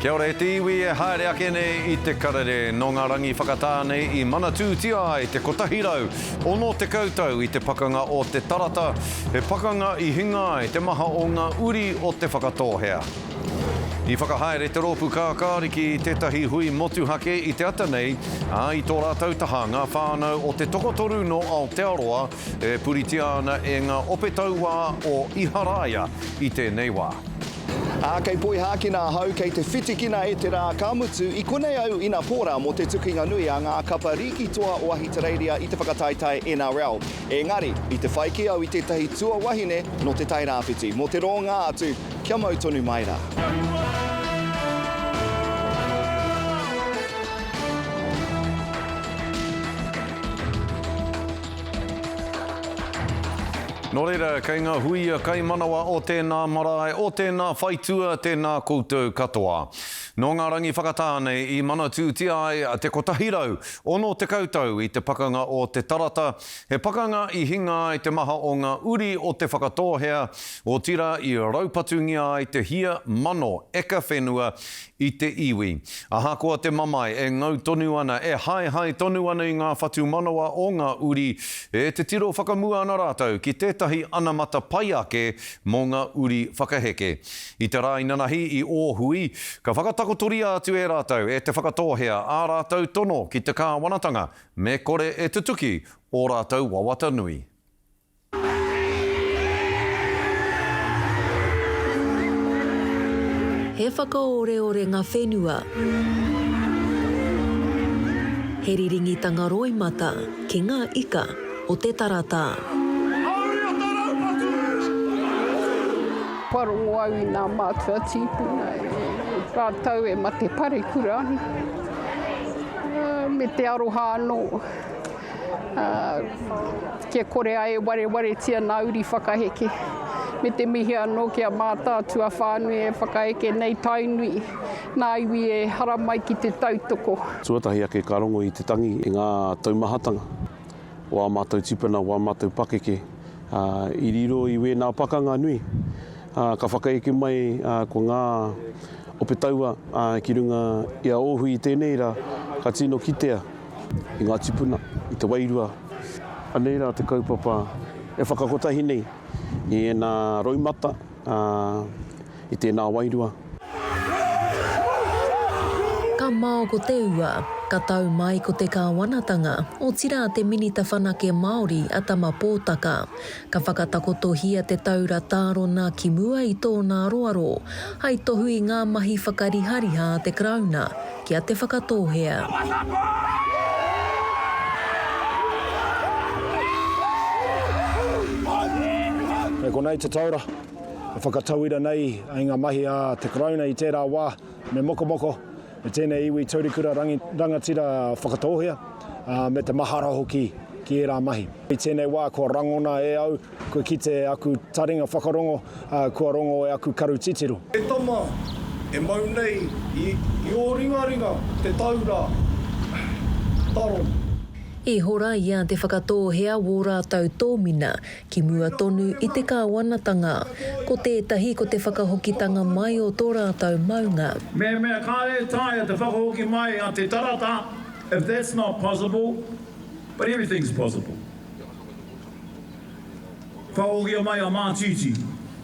Kia ora, te iwi e haere ake nei I te karere no ngā rangi whakatāne I Manatū Tia I te kotahirau ono te koutou I te pakanga o te tarata, he pakanga I hinga I te maha o ngā uri o te whakatōhea. I whakahaere te rōpu kākāriki I tētahi hui motuhake I te ata nei, I tō rātou taha ngā whānau o te tokotoru no Aotearoa e puritia ana e ngā opetaua o Iharaia I tēnei wā. Kei poi hākina hau kei te whitikina e te rā kāmutu I konei au ina pōra mo te tukinga nui a ngā kapa riki toa o Ahitereiria I te whakataitai NRL. Engari, I te whaiki au I tētahi tua wahine no te tai rāwhiti. Mo te ronga atu, kia mau tonu mai rā. Nō reira, kei ngā huia, kei manawa o tēnā marae, o tēnā whaitua, tēnā koutou katoa. Nō ngā rangi whakatāne I Manatū Tia te kotahirau, ono te koutou I te pakanga o te tarata, he pakanga I hinga I te maha o ngā uri o te whakatōhea, o tira I raupatungia I te hia mano eka whenua I te iwi. Ahakoa te mamai e ngau tonu ana, e hai tonu ana I ngā whatu manawa o ngā uri, e te tiro whakamua ana rātou ki tētahi anamata pai ake mō ngā uri whakaheke. I te rā inanahi I ōhui, ka whakatakotori atu e rātou e te whakatōhea ā rātou tono ki te kāwanatanga, me kore e tutuki o rātou wawata nui. He whakaore ngā whenua. He riringitanga roimata ki ngā ika o te tarata. Parongo au I ngā mātua tīpuna rātau e ma te pare kurani. Me te aroha anō. Kia kore ai ware tia ngā uri whakaheke. Me te mihi anō kia mātātua whānui e whakaheke nei tainui. Nā iwi e hara mai ki te tautoko. Tuatahi ake ka rongo I te tangi I ngā taumahatanga. O a mātou tipuna, o a mātou pakeke. I riro I wē nā pakanga nui. Ka whakaeke mai ko ngā opetaua ki runga I a ōhui I tēnei rā, ka tino kitea I ngā tipuna, I te wairua. Anei rā te kaupapa e whakakotahi nei I nā roimata I tēnā wairua. Ka mao ko te ua, ka tau mai ko te kāwanatanga, o tira te minita whanake Māori atama pōtaka. Ka whakatakotohia te taura tārona ki mua I tōna roaro, hai tohu I ngā mahi whakarihariha te krauna, kia te whakatōhea. E konei te taura, e whakatauira nei ai ngā mahi a te krauna I tērā wā, me moko. Me tēnei iwi taurikura rangatira whakatōhea, me te mahara hoki ki e rā mahi. I tēnei wā, kua rangona e au, kua ki te aku taringa whakarongo, kua rongo e aku karu titiru. E tama, e mau nei, I o ringa te taura, taro. E hora ia te whakatōhea wō rātou tōmina ki mua tonu I te kāwanatanga, ko tētahi ko te whakahokitanga mai o tō rātou maunga. Mea kāre tai te whakahoki mai a te tarata, if that's not possible, but everything's possible. Whakahoki mai a mātiti.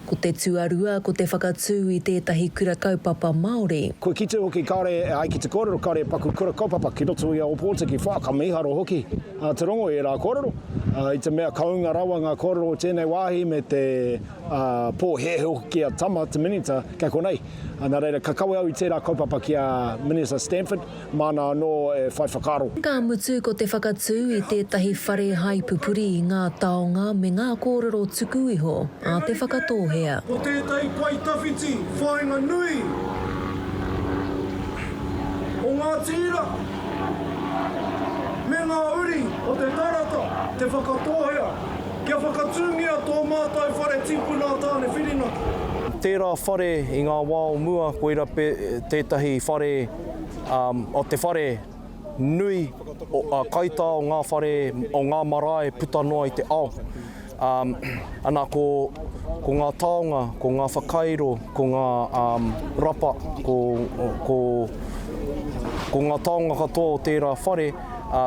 Ko te tuarua, ko te whakatū I tētahi kura kaupapa Māori. Ko kite hoki kāre ai ki te kōrero, kāre paku kura kaupapa ki roto I a Opotiki, ka miharo hoki. Te rongo e rā kōrero. I te mea kaunga rawa ngā kōrero o tēnei wāhi me te pōhe hoki a tama te minita kia konei. Nā reira, ka kawe au I tērā kaupapa ki a Minister Stanford, mana anō e whai whakaro. Ka mutu ko te whakatū I tētahi whare hai pupuri I ngā taonga me ngā kōrero tuku iho a te whakatōhea. Ko tētai pai tawhiti, whainga nui. O ngā tira, me ngā uri o te tarata, te whakatōhea, kia whakatūngia tō mātai whare tipuna tāne whirinaki. Tērā whare I ngā wā o mua, koira tētahi whare, o te whare nui, kaita o ngā whare, o ngā marae puta noa I te ao. Anā ko ngā taonga, ko ngā whakairo, ko ngā rapa, ko ngā taonga katoa o tērā whare,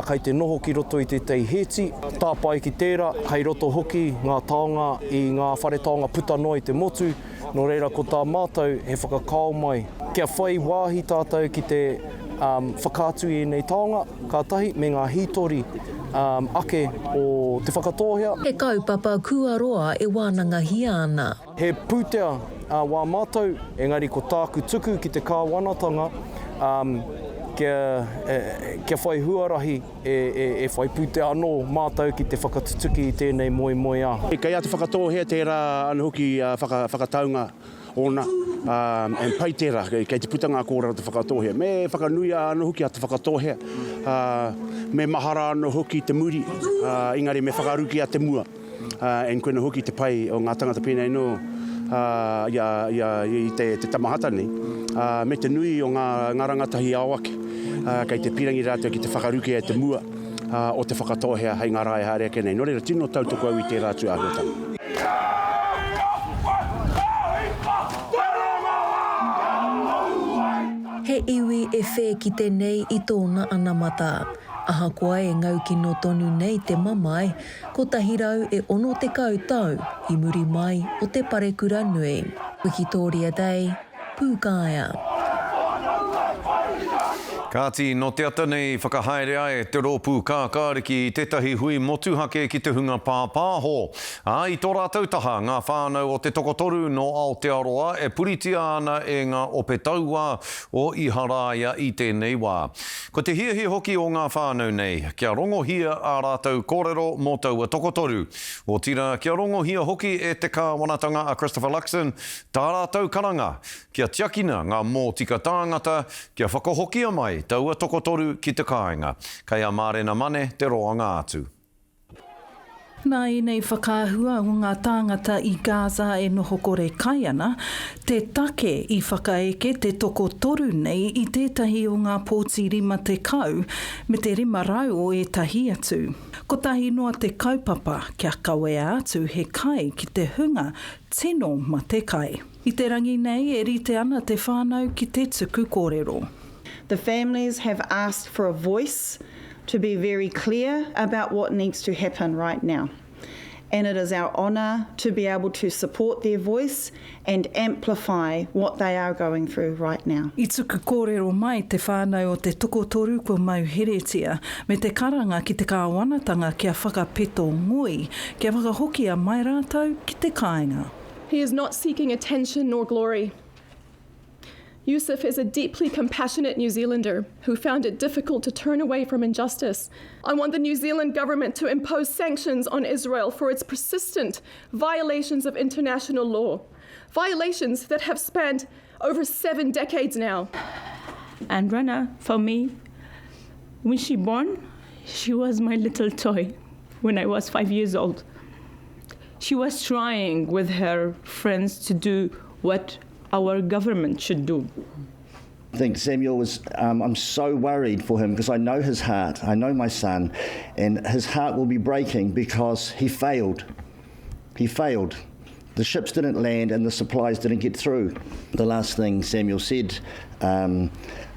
kei te noho ki roto i te tei heti. Tāpai ki tērā, kei roto hoki ngā taonga i ngā whare taonga puta noa i te motu. Nō reira ko tā mātou he whakakao mai. Kia whai wāhi tātou ki te whakātu i nei taonga, kātahi me ngā hītori ake o te whakatōhea. He kaupapa kua roa e wānangahia ana. He pūtea wā mātou, engari ko tāku tuku ki te kāwanatanga, kia whai huarahi e whai pūtea anō mātou ki te whakatutuki i tēnei moe a. Kei a te whakatōhea tērā anu hoki whakataunga ona, en pai tērā, kei te putanga kōrero te whakatōhea. Me whakanui anu hoki a te whakatōhea, me mahara anu hoki te muri, ingari me whakaruki a te mua. En koina hoki te pai o ngā tangata pēnei no, i te tamahata nei, me te nui o ngā rangatahi awake, kei te pirangi rātou ki te whakaruki a te mua, o te whakatōhea hei ngā rai harea kenei. Nō reira tino tautoko au i te rātu āhuatanga. He iwi e whē ki te nei i tōna anamata. Ahakoa e ngau ki no tonu nei te mamai, ko tahirau e 60 tau i muri mai o te Parekura Nui. Wikitoria Day, Pūkaia. Kāti, no te ata nei whakahaerea e te rōpū kākāriki i tētahi hui motuhake ki te hunga pāpāho. I tō rātou taha, ngā whānau o te tokotoru no Aotearoa e puritia ana e ngā ope taua o Iharaia i tēnei wā. Ko te hiahi hoki o ngā whānau nei, kia rongohia ā rātou kōrero mō taua tokotoru. O tira, kia rongohia hoki e te kāwanatanga a Christopher Luxon, tā rātou karanga, kia tiakina ngā mō tika tāngata, kia whakahokia mai, taua tokotoru ki te kāinga. Kei a Mārena Mane te roanga atu. Nā i nei whakāhua o ngā tāngata i Gaza e noho kore kai ana, te take i whakaeke te tokotoru nei i tētahi o ngā pōti rima te kau, me te rima rau o e tahi atu. Ko tahi noa te kaupapa kia kawea atu he kai ki te hunga tino ma te kai. I te rangi nei e rite ana te whānau ki te tuku kōrero. The families have asked for a voice to be very clear about what needs to happen right now. And it is our honour to be able to support their voice and amplify what they are going through right now. I tuku kōrero mai te whānau o te tokotoru ko mauheretia me te karanga ki te kāwanatanga kia whakapeto ngoi, kia whakahokia mai rātou ki te kāinga. He is not seeking attention nor glory. Yusuf is a deeply compassionate New Zealander who found it difficult to turn away from injustice. I want the New Zealand government to impose sanctions on Israel for its persistent violations of international law, violations that have spanned over 7 decades now. And Rana, for me, when she born, she was my little toy when I was 5 years old. She was trying with her friends to do what our government should do. I think Samuel was, I'm so worried for him because I know his heart, I know my son, and his heart will be breaking because he failed. He failed. The ships didn't land and the supplies didn't get through. The last thing Samuel said on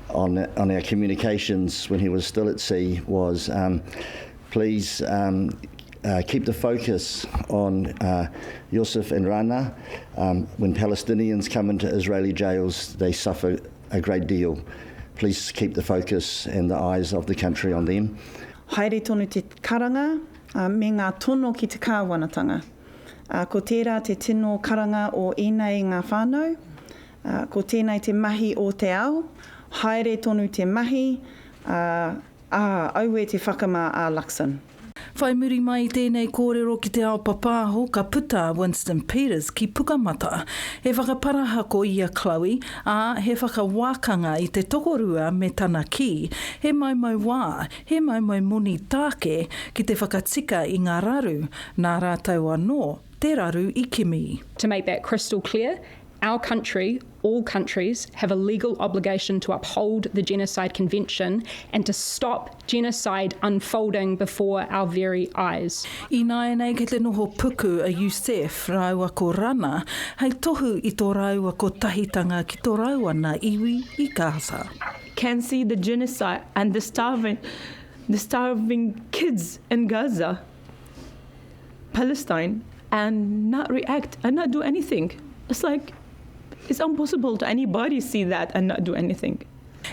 our communications when he was still at sea was, please keep the focus on Yusuf and Rana. When Palestinians come into Israeli jails, they suffer a great deal. Please keep the focus and the eyes of the country on them. Haere tonu te karanga me ngā tono ki te kāwanatanga. Ko tērā te tino karanga o ēnei ngā whānau. Ko tēnei te mahi o te ao. Haere tonu te mahi. Au e te whakamā a Luxon. Whai muri mai tēnei kōrero ki te ao papāho ka puta Winston Peters ki Pukamata. He whakaparaha ko ia Chloe, he whakawākanga i te tokorua me tana ki. He maumau wā, he maumau moni tāke ki te whakatika i ngā raru. Nā rātou anō, te raru i Kimi. To make that crystal clear, our country, all countries, have a legal obligation to uphold the Genocide Convention and to stop genocide unfolding before our very eyes. I nai nei ke te noho puku a Youssef raua ko Rana, hei tohu I tō raua ko tahitanga ki tō raua na iwi I Gaza. Can see the genocide and the starving kids in Gaza, Palestine, and not react and not do anything. It's like, it's impossible to anybody see that and not do anything.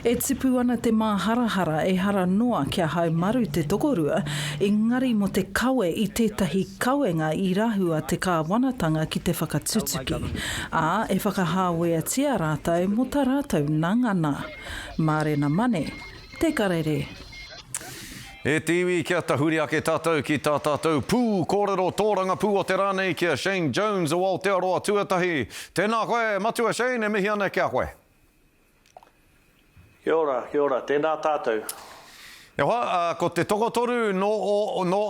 E tipu ana te māharahara e hara noa kia hau maru te tokorua, engari mo te kawe I tētahi kawenga I rahua te kāwanatanga ki te whakatutuki. A e whakahāwea tia rātou mo tā rātou nangana. Mārena mane, te karere. E te iwi kia tahuri ake tātou ki tā tātou pū, kōrero tōranga pū o te rānei kia Shane Jones o Aotearoa tuatahi. Tēnā koe, matua Shane, e mihi ana kia koe. Kia ora, tēnā tātou. E hoa, ko te tokotoru no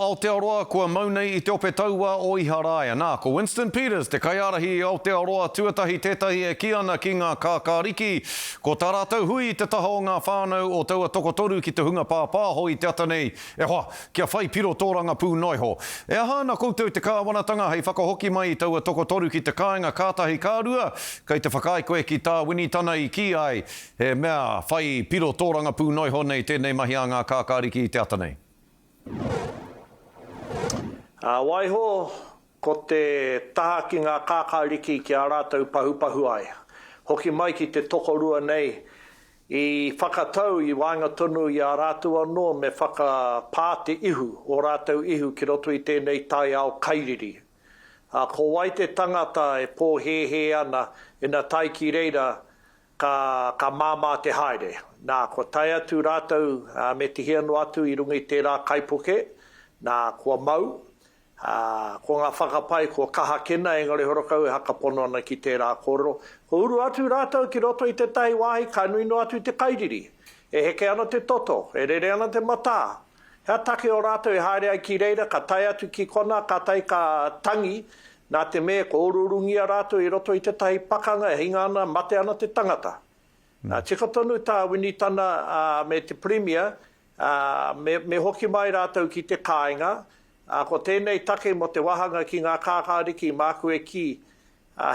Aotearoa kua maunei I te ope taua o Iharaia. Nā, ko Winston Peters, te kaiarahi I Aotearoa tuatahi tētahi e ki ana ki ngā kākāriki. Ko tā rātou hui te taha o ngā whānau o taua tokotoru ki te hunga pāpāho I te ata nei. E hoa, kia whai piro tōranga pū noiho. E aha na koutou te kāwanatanga hei whakahoki mai I taua tokotoru ki te kāinga kātahi kārua. Kei te whakai koe ki tā winitana I ki ai. He mea whai piro tōranga pū noiho nei tēnei mahi a ngā kākāriki I te ata nei. Waiho, ko te taha ki ngā kākāriki ki a rātou pahupahu ai. Hoki mai ki te tokorua nei, I whakatau I wāinga tonu I a rātou anō me whakapā te ihu, o rātou ihu ki roto I tēnei tai ao kairiri. Ko wai te tangata e pōhehe ana ina tai ki reira ka māmā te haere. Nā, ko tai atu rātou me te hiano atu I runga I tērā kaipuke, nā, kua mau, ko ngā whakapai, ko kaha kena, engari horokau e hakapono ana ki tērā kōrero. Ko uru atu rātou ki roto I te tai wāhi, ka nui no atu I te kairiri. E heke ana te toto, e rere ana te mata. Hea take o rātou e haere ai ki reira, ka tai atu ki kona, ka tai ka tangi, nā te mea ko ururungia rātou I roto I te tai pakanga, e hinga ana, mate ana te tangata. Tika tonu tā winitana me te premier, me hoki mai rātou ki te kāinga, ko tēnei take mo te wahanga ki ngā kākāriki māku e ki,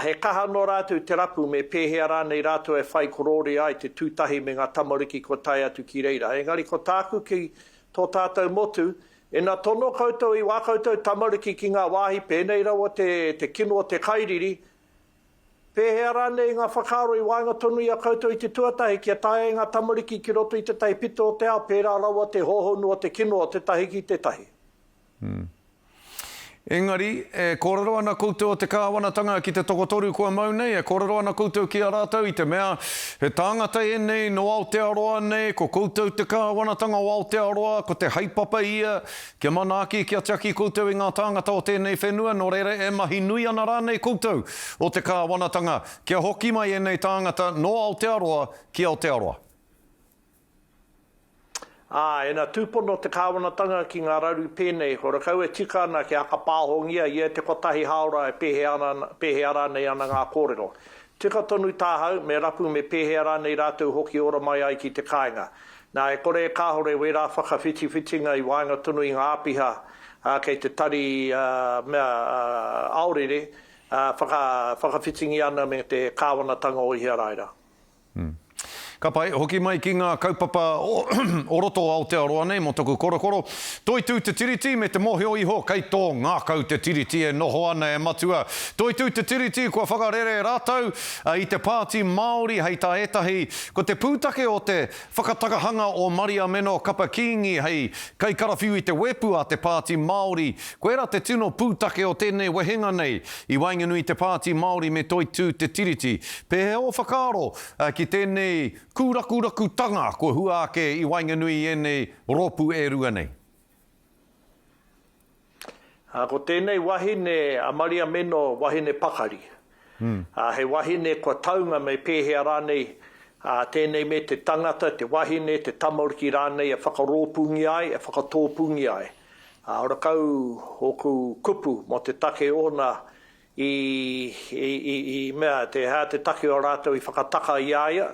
he kaha no rātou te rapu me pēhea rānei rātou e whai korori ai te tūtahi me ngā tamariki ko tai atu ki reira. Engari ko tāku ki tō tātou motu, e nā tono koutou I wā koutou tamariki ki ngā wāhi pēnei rawa te kino o te kairiri, pēhea rānei ngā whakaro I wāinga tonu I a koutou I te tuatahi kia tae ngā tamariki ki roto I te tai pito o te ao, pērā rawa te hohonu o te kino o te tahi ki te tahi. Engari, e kōrero ana koutou o te kāwanatanga ki te tokotoru kua maunei, e kōrero ana koutou ki a rātou I te mea, he tāngata e nei no Aotearoa nei, ko koutou te kāwanatanga o Aotearoa, ko te haipapa ia, kia manaaki, kia tiaki koutou I ngā tāngata o tēnei whenua, no reire e mahi nui ana rānei koutou o te kāwanatanga, kia hoki mai e nei tāngata no Aotearoa ki Aotearoa. E nā tūpono te kāwanatanga ki ngā raru pēnei, ko rakau e tika ana ki haka pāhongia, ia te kotahi haora e pēhea rānei ana ngā kōrero. Tika tonu tāhau, me rapu me pēhea rānei rātou hoki ora mai ai ki te kāinga. Nā e kore e kāhore we rā whakawhitiwhitinga I wāinga tonu I ngā apiha, kei te tari aorere, whakawhitingi ana me te kāwanatanga o Iharaira. Ka pai, hoki mai ki ngā kaupapa o roto Aotearoa nei, mo toku korokoro. Toi tū te tiriti me te mohio iho, kei tō ngākau te tiriti e noho ana e matua. Toi tū te tiriti kua whakarere rātou I te pāti Māori hei tā etahi. Ko te pūtake o te whakatakahanga o Maria Meno Kapakingi hei kei karawhiu I te wepu a te pāti Māori. Ko era te tino pūtake o tēnei wehenga nei I wainganui te pāti Māori me toi tū te tiriti. Pēhe o whakaro ki tēnei kūraku tanga ko hua ake I wainganui e nei ropu e rua nei. Ko tēnei wahine a Maria Meno wahine pakari. He wahine ko taunga me pēhea rānei tēnei me te tangata, te wahine, te tamariki rānei e whakaropungi ai, e whakatōpungi ai. Ora kau hoku kupu mo te take ona i mea te hea te take o rātou i whakataka i aia.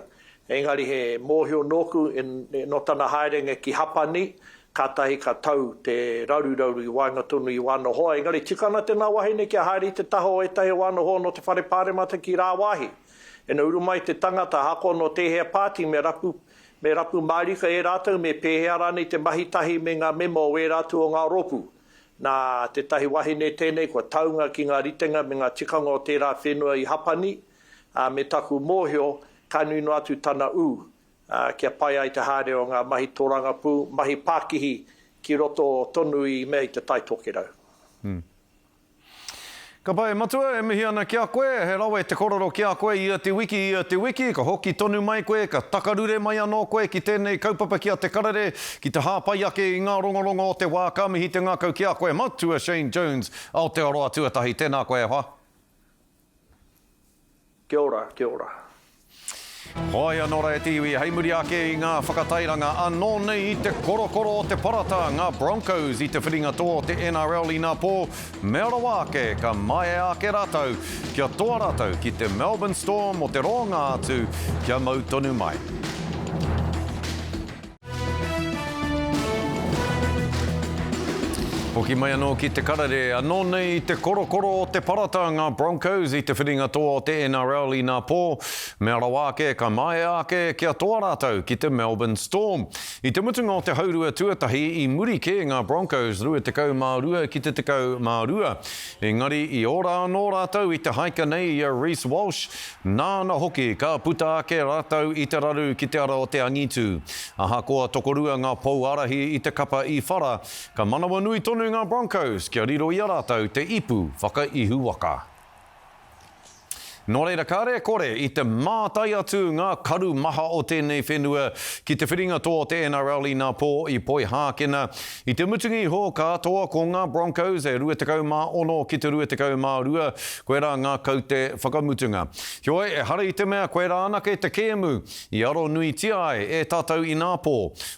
Engari he mōhio nōku no tana haerenga ki hapani, kātahi ka tau te raururauru i wainga tonu i wāna hoa. Engari tikana tēnā wahine ki a haere i te taho e tahi wāna hoa no te whare pāremata ki rā wahi. E na uru mai te tangata hako no te hea pāti me rapu marika e rātou me pēhea rānei te mahitahi me ngā memo e rātou o ngā ropu. Nā te tahi wahine tēnei kua taunga ki ngā ritenga me ngā tikanga o tērā whenua i hapani, me taku mōhio kanui no atu tana kia pai ai te haere o ngā mahi tōranga pū, mahi Pākihi ki roto tonu i mea i te tai tokerau. Ka pai matua e mihi ana ki a koe, he rawe te kororo ki a koe i a te wiki, ka hoki tonu mai koe, ka takarure mai anō koe ki tēnei kaupapa ki a te karare, ki te hāpai ake i ngā rongorongo o te wā, ka mihi te ngākau ki a koe, matua Shane Jones, Aotearoa tuatahi, tēnā koe hoa. Kia ora, kia ora. Hoi anora e tiwi, hei muri ake i ngā whakatairanga anō nei i te korokoro o te parata, ngā Broncos i te whiringa tō te NRL i ngā pō, mea rawa ake ka mai ake rātou, kia toa rātou ki te Melbourne Storm o te ronga atu, kia mau tonu mai. Hoki mai anō ki te karare, anō nei te korokoro o te parata ngā Broncos i te whiringa tō o te NRL i ngā pō. Mea rawa ake, ka mai ake kia toa rātou ki te Melbourne Storm. I te mutunga o te haurua tuatahi i muri ke ngā Broncos, rua tekau mā rua ki te tekau mā rua. Engari i ora anō rātou i te haika nei i a Reece Walsh, nāna hoki ka puta ake rātou i te raru ki te ara o te angitu. Aha koa tokorua ngā pou arahi i te kapa i whara, ka manawa nui tonu ngā Broncos, kia riro i a rātou te ipu whakaihu waka. Nō reira kāre kore i te mātai atu ngā karu maha o tēnei whenua ki te whiringa tō te NRL i ngā pō i poi hākena. I te mutungi ho katoa ko ngā Broncos e rua tekau mā ono ki te rua tekau mā rua, koe rā ngā kau te whakamutunga. Hioi e hara i te mea koe rā anake te kēmu i aro nui tiai e tātou i ngā pō.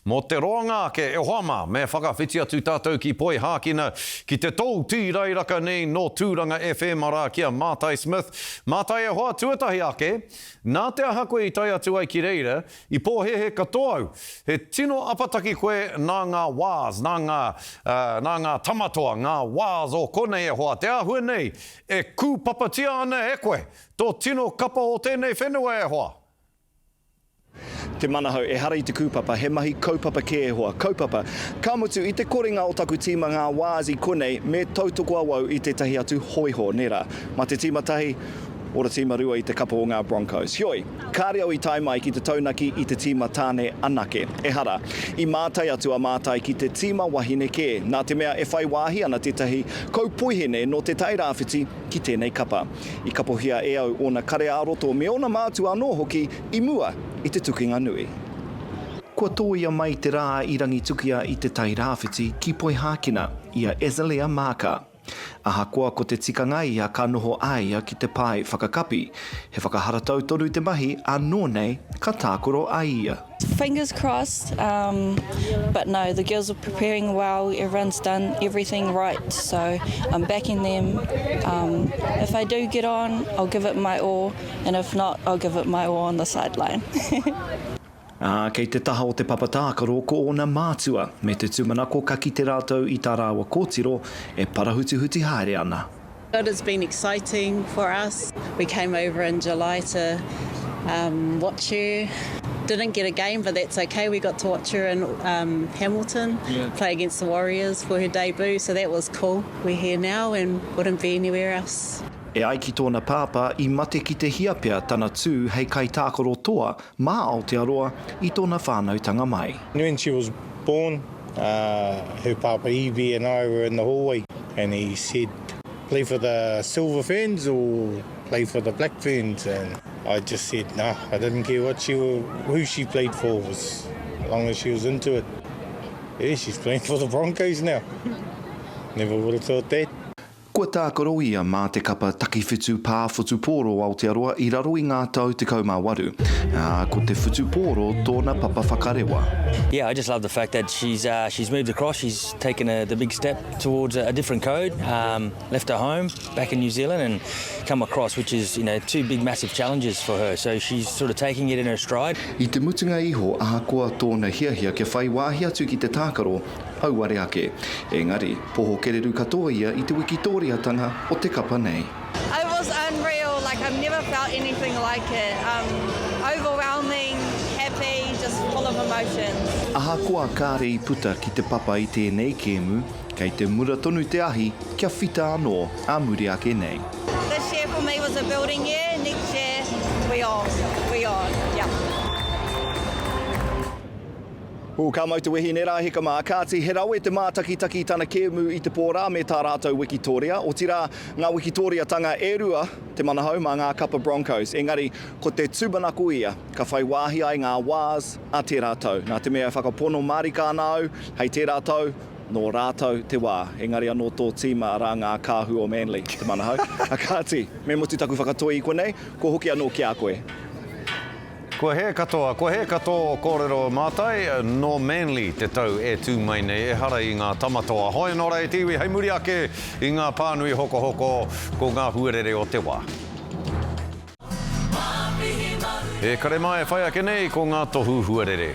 Mō te roanga ke e hoama me whakawhiti atu tātou ki poi hākena ki te tau tūrairaka nei no Tūranga FM ara kia Mātai Smith. Mātai e hoa tuatahi ake, nā te aha koe i tai atu ai ki reira, i pōhehe katoau. He tino apataki koe nā ngā wās, nā ngā tamatoa, ngā wās o konei e hoa. Te ahua nei, e kūpapatia ana e koe, tō tino kapa o tēnei whenua e hoa. Te manahau, e hara i te kūpapa, he mahi kaupapa ke e hoa. Kaupapa, ka mutu i te korenga o taku tīma ngā wās i konei, me tautoko awau i te tahi atu hoiho, nera. Ma te tīma tahi, ora tīma rua i te kapa o ngā Broncos. Hioi, kāre au i tai mai ki te taunaki i te tīma tāne anake. E hara, i mātai atu a mātai ki te tīma wahine ke. Nā te mea e whai wāhi ana tētahi kaupoihene no te tai rāwhiti ki tēnei kapa. I kapohia e au ona kare āroto me ona mātu anō hoki i mua i te tukinga nui. Kua tōia mai te rā i rangi tukia i te tai rāwhiti ki poi hākina i a Azalea Maka. Aha koa ko te tikanga i a ka noho ai ki te pai whakakapi. He whakaharatau toru te mahi, anō nei ka tākoro ai ia. Fingers crossed, but no, the girls are preparing well, everyone's done everything right, so I'm backing them. If I do get on, I'll give it my all, and if not, I'll give it my all on the sideline. Kei te taha o te papatākaro ko ona mātua, me te tūmanako ka ki te rātou i tā rāua kōtiro e parahuti haere ana. It has been exciting for us. We came over in July to watch her. Didn't get a game, but that's okay. We got to watch her in Hamilton play against the Warriors for her debut, so that was cool. We're here now and wouldn't be anywhere else. E ai ki tōna pāpā i mate ki te hiapea tana tū hei kai tākoro toa mā Aotearoa i tōna whānautanga mai. When she was born, her papa Evie and I were in the hallway and he said, play for the Silver Ferns or play for the Black Ferns, and I just said, nah, I didn't care who she played for, as long as she was into it. Yeah, she's playing for the Broncos now. Never would have thought that. Kua Kua tākaro ia mā te kapa takiwhitu pāwhitu pōro Aotearoa I raro I ngā tau 18. Ko te whitu pōro tōna papa whakarewa. Yeah, I just love the fact that she's moved across. She's taken the big step towards a different code, left her home back in New Zealand and come across, which is, two big massive challenges for her. So she's sort of taking it in her stride. I te mutunga iho ahakoa tōna hiahia kia whai wāhi atu ki te tākaro auare ake. Engari, poho kereru katoa ia I te wikitoriatanga o te kapa nei. It was unreal, I've never felt anything like it. Overwhelming, happy, just full of emotions. Ahakoa kāre I puta ki te papa I tēnei kēmu, kei te mura tonu te ahi kia whita anō a muri ake nei. This year for me was a building year, next year we on, yeah. Ka mautu wehi nera heka mā kāti, he rau te mātakitaki tana kēmu I te pōrā me tā rātou Wikitoria. O tira ngā Wikitoria tanga e rua te manahau mā ngā Kapa Broncos. Engari, ko te tūmanako ia, ka whai wāhi ai ngā wās a te rātou. Nā te mea whakapono marika nāu, hei te rātou, no rātou te wā. Engari anō tō tīma rā ngā kāhu o Manly, te manahau. A kāti, me motu taku whakatoi I konei, ko hoki anō ki a koe. Ko he katoa kōrero mātai, no Manly te tau e tū mai nei, e hara I ngā tamatoa. Hoi nō rei tiwi, hei muri ake I ngā pānui hoko ko ngā huarere o te wā. E kare mai whai ake nei ko ngā tohu huarere.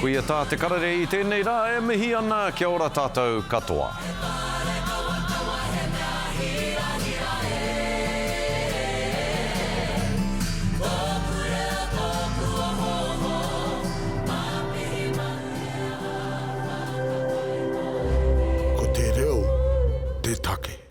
Kuia tā te karare I tēnei rā e mihi ana kia ora tātou katoa. Ko te reo, te take.